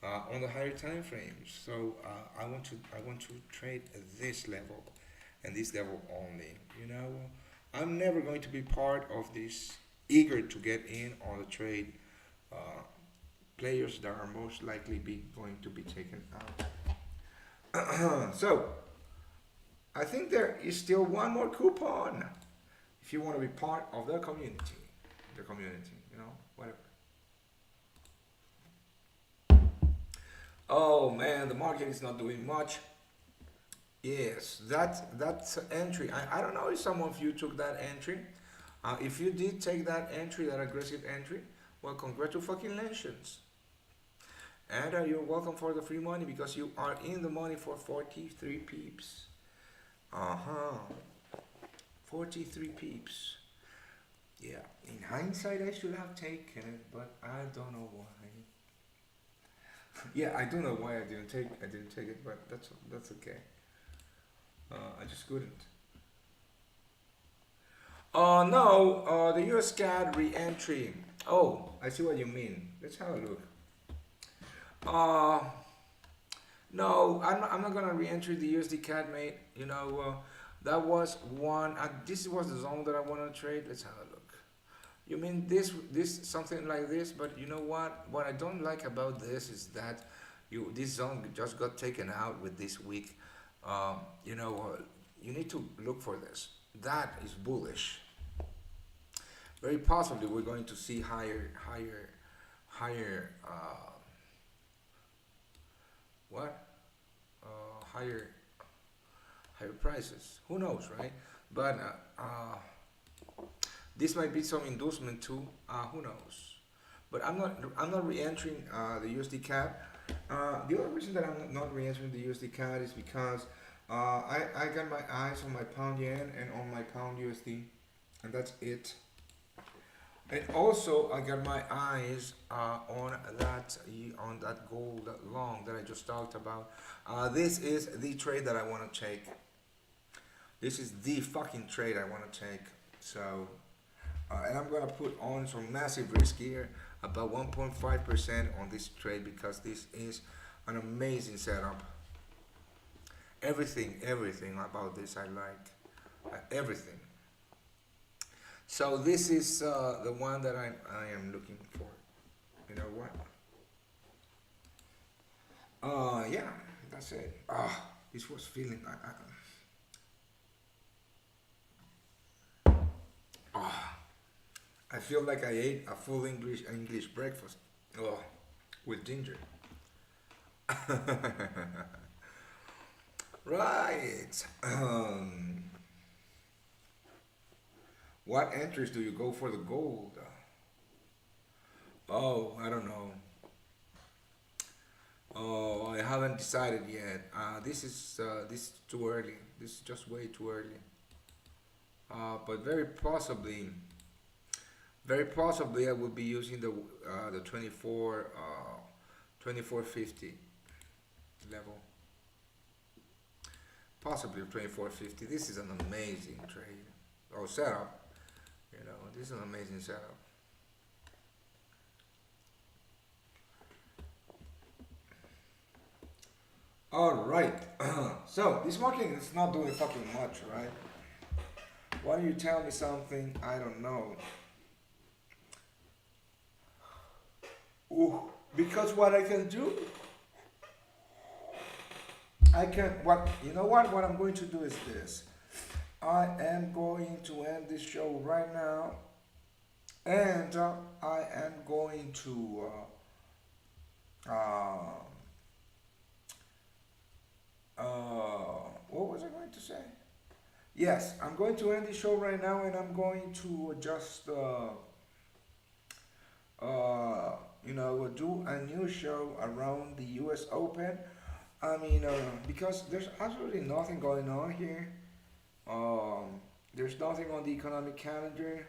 A: on the higher time frames. So I want to trade this level and this level only. I'm never going to be part of this eager to get in on the trade players that are most likely going to be taken out. So I think there is still one more coupon if you want to be part of the community. Whatever. Oh man, the market is not doing much. Yes, that's entry. I don't know if some of you took that entry. If you did take that entry, that aggressive entry, well, congratulations. And you're welcome for the free money because you are in the money for 43 peeps. Uh huh. 43 peeps. Yeah. In hindsight, I should have taken it, but I don't know why. Yeah, I don't know why I didn't take it, but that's okay. I just couldn't. No, the US CAD re-entry. Oh, I see what you mean. Let's have a look. Uh, no, I'm not gonna re-enter the USD CAD, mate. That was one. This was the zone that I want to trade. Let's have a look. You mean this something like this? But you know what? What I don't like about this is that this zone just got taken out with this week. You know, you need to look for this. That is bullish. Very possibly we're going to see higher. What? Higher prices. Who knows, right? But this might be some inducement too. Who knows? But I'm not re-entering the USD CAD. The other reason that I'm not re-entering the USD CAD is because I got my eyes on my pound yen and on my pound USD, and that's it. And also, I got my eyes on that gold long that I just talked about. This is the trade that I want to take. This is the fucking trade I want to take. So, and I'm gonna put on some massive risk here, about 1.5% on this trade because this is an amazing setup. Everything about this I like. Everything. So this is the one that I am looking for. You know what? Yeah, that's it. This was feeling. Ah, I feel like I ate a full English breakfast. Oh, with ginger. Right. What entries do you go for the gold? Oh, I don't know. Oh, I haven't decided yet. This is too early. This is just way too early. But very possibly, I will be using the 2450 level. Possibly 2450. This is an amazing trade or setup. This is an amazing setup. All right. So this market is not doing fucking much, right? Why don't you tell me something I don't know? Ooh, because what I can do, I can what you know what I'm going to do is this. I am going to end this show right now, and I am going to what was I going to say? Yes, I'm going to end the show right now, and I'm going to just do a new show around the U.S. Open. I mean, because there's absolutely nothing going on here. There's nothing on the economic calendar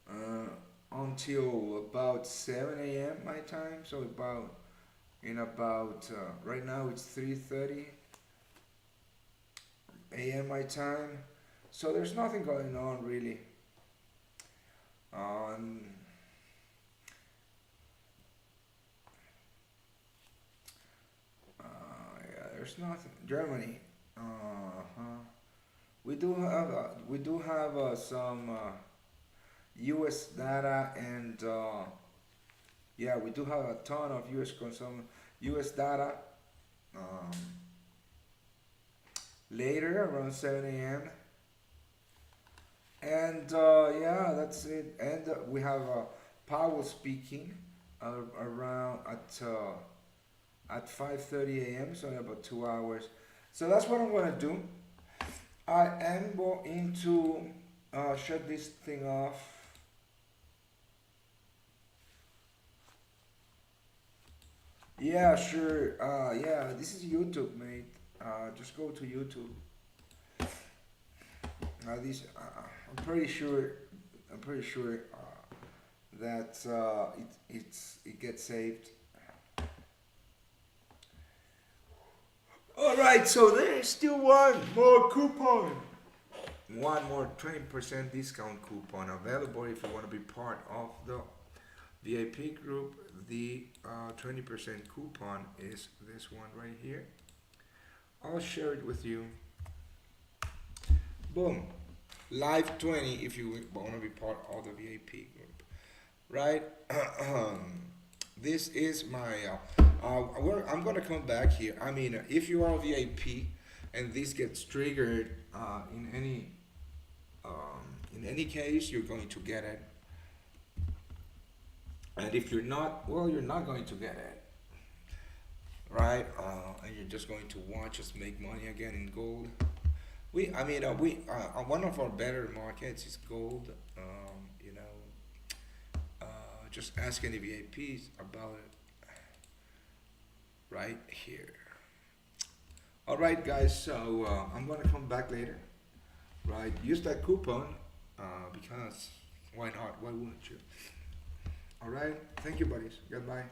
A: uh, until about 7 a.m. my time. So about right now it's 3:30 a.m. my time. So there's nothing going on really. Um, yeah, there's nothing. Germany. Uh-huh. We do have some U.S. data and yeah, we do have a ton of U.S. data um, later around 7 a.m. And yeah, that's it. And we have Powell speaking around at 5:30 a.m. So in about 2 hours. So that's what I'm gonna do. I am going to shut this thing off. Yeah, sure. Yeah, this is YouTube, mate. Just go to YouTube. This I'm pretty sure. I'm pretty sure that it gets saved. All right, so there's still one more coupon. One more 20% discount coupon available if you want to be part of the VIP group. The 20% coupon is this one right here. I'll share it with you. Boom. Live 20 if you want to be part of the VIP group. Right? This is my. I'm gonna come back here. I mean, if you are VIP and this gets triggered in any case, you're going to get it. And if you're not, well, you're not going to get it, right? And you're just going to watch us make money again in gold. One of our better markets is gold. Just ask any VIPs about it right here. All right, guys. So I'm gonna come back later. Right? Use that coupon because why not? Why wouldn't you? All right. Thank you, buddies. Goodbye.